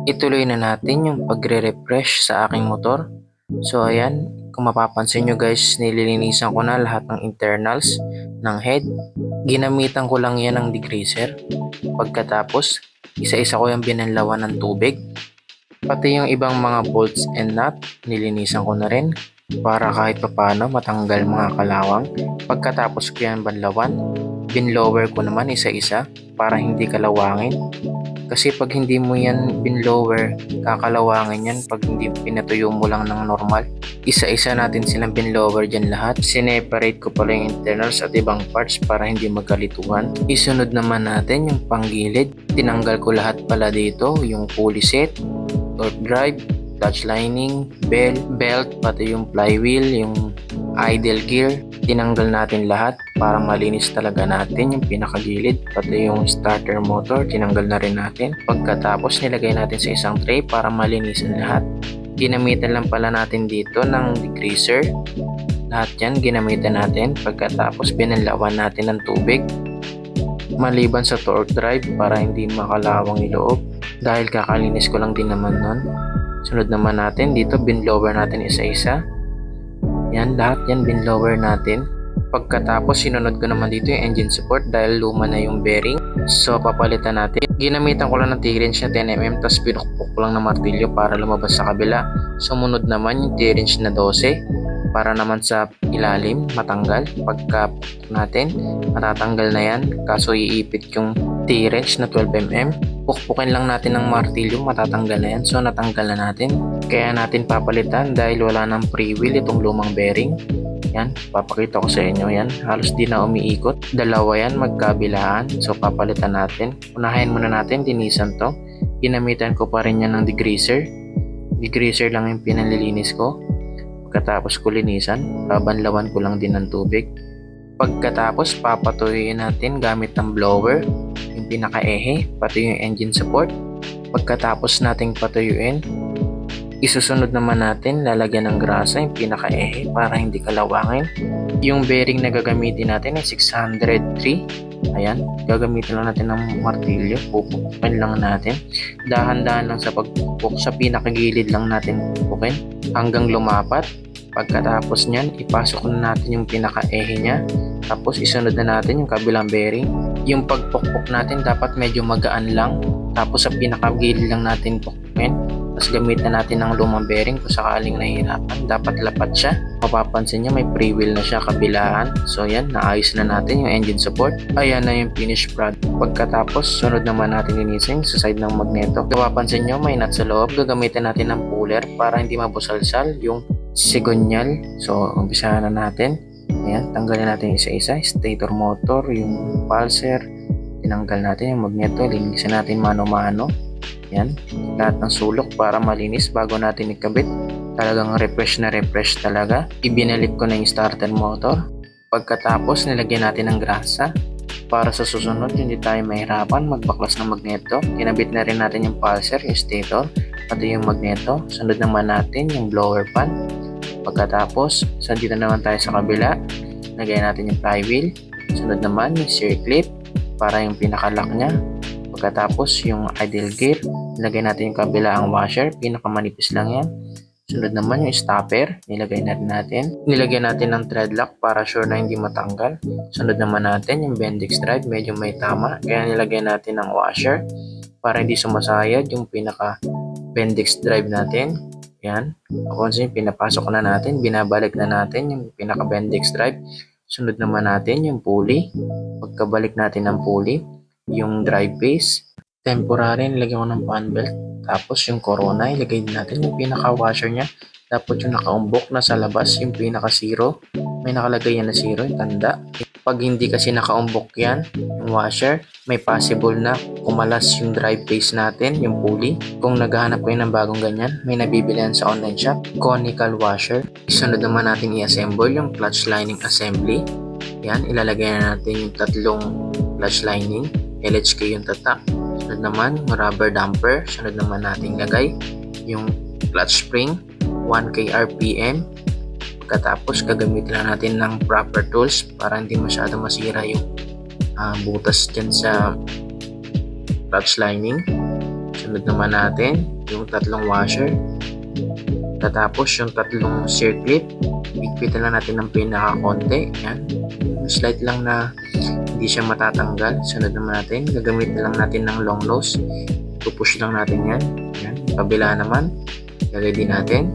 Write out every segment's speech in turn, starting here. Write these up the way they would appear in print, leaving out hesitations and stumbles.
Ituloy na natin yung pagre-refresh sa aking motor. So ayan, kung mapapansin nyo guys, nililinisan ko na lahat ng internals ng head. Ginamitan ko lang yan ng degreaser. Pagkatapos, isa-isa ko yung binanlawan ng tubig. Pati yung ibang mga bolts and nut, nilinisan ko na rin para kahit papano matanggal mga kalawang. Pagkatapos ko yan banlawan, binlower ko naman isa-isa para hindi kalawangin. Kasi pag hindi mo yan binlower, kakalawangin yan pag hindi pinatuyo mo lang ng normal. Isa-isa natin silang binlower dyan lahat. Sineparate ko pala yung internals at ibang parts para hindi magkalituhan. Isunod naman natin yung panggilid. Tinanggal ko lahat pala dito, yung pulley set, torque drive, clutch lining, belt, pati yung flywheel, yung idle gear. Tinanggal natin lahat para malinis talaga natin yung pinakagilid, pati yung starter motor tinanggal na rin natin. Pagkatapos nilagay natin sa isang tray para malinisan lahat. Ginamitan lang pala natin dito ng degreaser. Lahat yan ginamitan natin. Pagkatapos binanlawan natin ng tubig. Maliban sa torque drive para hindi makalawang yung loob. Dahil kakalinis ko lang din naman nun. Sunod naman natin dito, binlower natin isa-isa. Yan, lahat yan binlower natin. Pagkatapos, sinunod ko naman dito yung engine support dahil luma na yung bearing. So, papalitan natin. Ginamitan ko lang ng T-wrench na 10mm tapos pinukpok ko lang ng martilyo para lumabas sa kabila. Sumunod naman yung T-wrench na 12 para naman sa ilalim matanggal. Pagka natin, matatanggal na yan. Kaso iipit yung T-wrench na 12mm. Pukpukin lang natin ng martilyo, matatanggal na yan. So natanggal na natin. Kaya natin papalitan dahil wala nang freewheel itong lumang bearing. Yan, papakita ko sa inyo yan. Halos di na umiikot. Dalawa yan, magkabilaan. So papalitan natin. Unahin muna natin, linisan to. Ginamitan ko pa rin yan ng degreaser. Degreaser lang yung pinanlilinis ko. Pagkatapos ko linisan, babanlawan ko lang din ng tubig. Pagkatapos papatuyuin natin gamit ng blower yung pinaka-ehe, pati yung engine support. Pagkatapos nating patuyuin, isusunod naman natin lalagyan ng grasa yung pinaka-ehe para hindi kalawangin. Yung bearing na gagamitin natin ay 603. Ayan, gagamitin lang natin ng martilyo, pupukin lang natin. Dahan-dahan lang sa pagpupuk, sa pinakagilid lang natin pupukin hanggang lumapat. Pagkatapos nyan, ipasok na natin yung pinaka-ehe nya. Tapos isunod na natin yung kabilang bearing. Yung pagpukpok natin dapat medyo magaan lang. Tapos sa pinakagilid lang natin pukpukin. Tapos gamitan natin ng lumang bearing kung sakaling nahihirapan. Dapat lapat siya. Mapapansin nyo may freewheel na siya kabilaan. So yan, naayos na natin yung engine support. Ayan na yung finished product. Pagkatapos, sunod naman natin linisin sa side ng magneto. Mapapansin nyo may nut sa loob. Gagamitan natin ng puller para hindi mabusalsal yung sigonyal. So umpisahan na natin. Ayan, tanggalin natin isa-isa. Stator motor, yung pulser. Tinanggal natin yung magneto. Linisin natin mano-mano. Ayan, lahat ng sulok para malinis bago natin ikabit. Talagang refresh na refresh talaga. Ibinalik ko na yung starter motor. Pagkatapos, nilagyan natin ng grasa. Para sa susunod, hindi tayo mahirapan magbaklas ng magneto. Kinabit na rin natin yung pulser, yung stator, pati yung magneto. Sunod naman natin yung blower pan. Pagkatapos, dito naman tayo sa kabila. Lagyan natin yung flywheel. Sunod naman yung steer clip para yung pinaka-lock nya. Pagkatapos yung idle gear. Lagyan natin yung kabilaang washer. Pinakamanipis lang yan. Sunod naman yung stopper. Nilagay na rin natin. Nilagyan natin ng thread lock para sure na hindi matanggal. Sunod naman natin yung bendix drive. Medyo may tama. Kaya nilagyan natin ng washer para hindi sumasayad yung pinaka bendix drive natin. Yan. Kung pinapasok na natin, binabalik na natin yung pinaka-bendix drive. Sunod naman natin yung pulley. Pagkabalik natin ng pulley, yung drive base. Temporary, nilagyan ko ng fan belt. Tapos yung corona, ilagay din natin yung pinaka-washer nya. Dapat yung nakaumbok na sa labas, yung pinaka-zero. May nakalagay yan na zero, yung tanda. Pag hindi kasi nakaumbok yan, yung washer, may possible na kumalas yung drive base natin, yung pulley. Kung naghahanap kayo ng bagong ganyan, may nabibilihan sa online shop, conical washer. Isunod naman natin i-assemble yung clutch lining assembly. Yan, ilalagay na natin yung tatlong clutch lining, LHK yung tatak. Sunod naman yung rubber damper. Sunod naman natin lagay yung clutch spring, 1K RPM. Pagkatapos, gagamitin lang natin ng proper tools para hindi masyado masira yung butas dyan sa clutch lining. Sunod naman natin yung tatlong washer. Tapos yung tatlong circlip, higpitan lang natin ng pinaka-konti. Yan. Slight lang na hindi siya matatanggal. Sunod naman natin, gagamitin lang natin ng long nose. Pupush lang natin yan. Yan. Kabila naman, lagay din natin.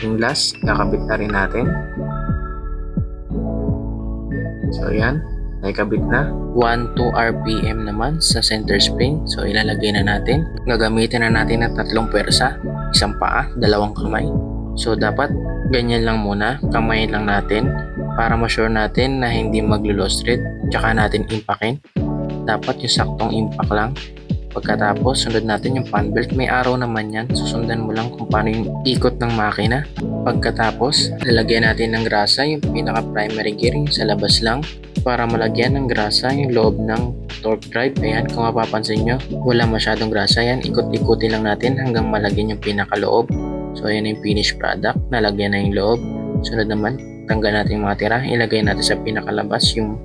Yung last, kakabit na rin natin. So yan, naikabit na. 1-2 RPM naman sa center spring. So ilalagay na natin. Gagamitin na natin ng tatlong pwersa. Isang paa, dalawang kamay. So dapat ganyan lang muna. Kamay lang natin para ma-sure natin na hindi maglo-loose thread. Tsaka natin impakin. Dapat yung saktong impact lang. Pagkatapos, sunod natin yung fan belt. May araw naman yan. Susundan mo lang kung paano yung ikot ng makina. Pagkatapos, lalagyan natin ng grasa yung pinaka-primary gear yung sa labas lang para malagyan ng grasa yung loob ng torque drive. Ayan, kung mapapansin nyo, wala masyadong grasa yan. Ikot-ikutin lang natin hanggang malagyan yung pinaka-loob. So, ayan yung finished product. Nalagyan na yung loob. Sunod naman, tanggal natin yung mga tira. Ilagay natin sa pinaka-labas yung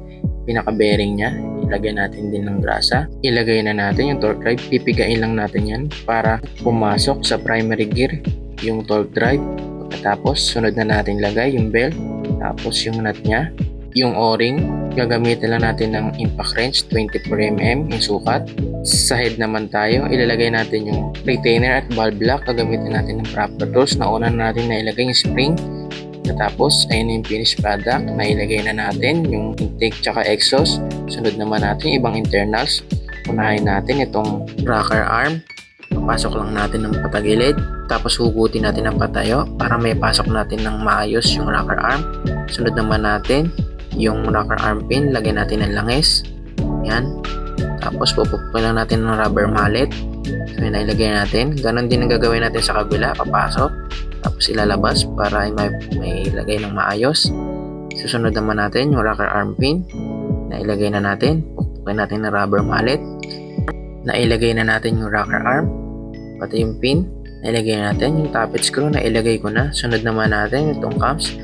pinaka-bearing niya. Ilagay natin din ng grasa. Ilagay na natin yung torque drive. Pipigain lang natin yan para pumasok sa primary gear yung torque drive. Pagkatapos, sunod na natin lagay yung belt. Tapos yung nut niya. Yung o-ring, gagamitin lang natin ng impact wrench 24mm yung sukat. Sa head naman tayo, ilalagay natin yung retainer at valve lock. Gagamitin natin ng proper tools. Nauna natin na ilagay yung spring. Tapos, ayun yung finished product. Nailagay na natin yung intake tsaka exhaust. Sunod naman natin yung ibang internals. Unahin natin itong rocker arm. Papasok lang natin ng patagilid. Tapos hugutin natin ng patayo para may pasok natin ng maayos yung rocker arm. Sunod naman natin yung rocker arm pin. Lagyan natin ng langis. Yan. Tapos pupupuin lang natin ng rubber mallet. So, yun, nailagay natin. Ganon din ang gagawin natin sa kabila. Papasok. Tapos ilalabas para may ilagay ng maayos. Susunod naman natin yung rocker arm pin. Nailagay na natin. Pupukin natin ng rubber mallet. Nailagay na natin yung rocker arm. Pati yung pin. Nailagay na natin yung tappet screw. Nailagay ko na. Sunod naman natin itong cams.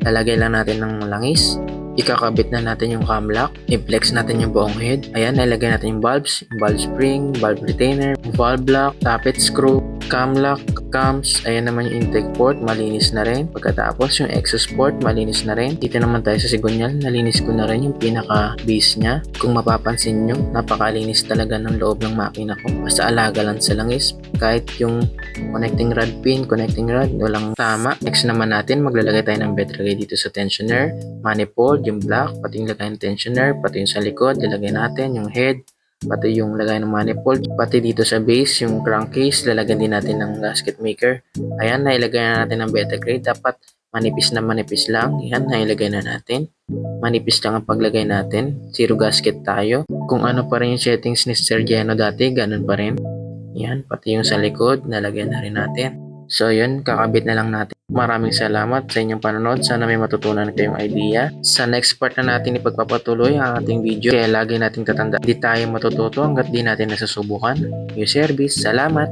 Lalagay lang natin ng langis. Ikakabit na natin yung cam lock. I-flex natin yung buong head. Ayan, nailagay natin yung bulbs, yung valve spring, valve retainer, valve lock, tappet screw, cam lock, cams. Ayan naman yung intake port, malinis na rin. Pagkatapos yung exhaust port, malinis na rin. Dito naman tayo sa sigunyal, nalinis ko na rin yung pinaka-base niya. Kung mapapansin nyo, napakalinis talaga ng loob ng makina ko. Basta alaga lang sa langis. Kahit yung connecting rod pin, connecting rod, walang tama. Next naman natin, maglalagay tayo ng bed tray dito sa tensioner, manifold, yung black, pati yung lagay ng tensioner, pati yung sa likod, ilagay natin yung head, pati yung lagay ng manifold, pati dito sa base, yung crankcase, lalagyan din natin ng gasket maker. Ayan, nailagay na natin ng beta grade. Dapat manipis na manipis lang. Ayan, nailagay na natin. Manipis lang ang paglagay natin. Zero gasket tayo. Kung ano pa rin yung settings ni Sir Geno dati, ganun pa rin. Ayan, pati yung sa likod, nalagyan na rin natin. So yun, kakabit na lang natin. Maraming salamat sa inyong panonood. Sana may matutunan kayong idea. Sa next part na natin ipagpapatuloy ang ating video. Kaya lagi nating tatanda, hindi tayo matututo hanggat di natin nasusubukan. New service, salamat!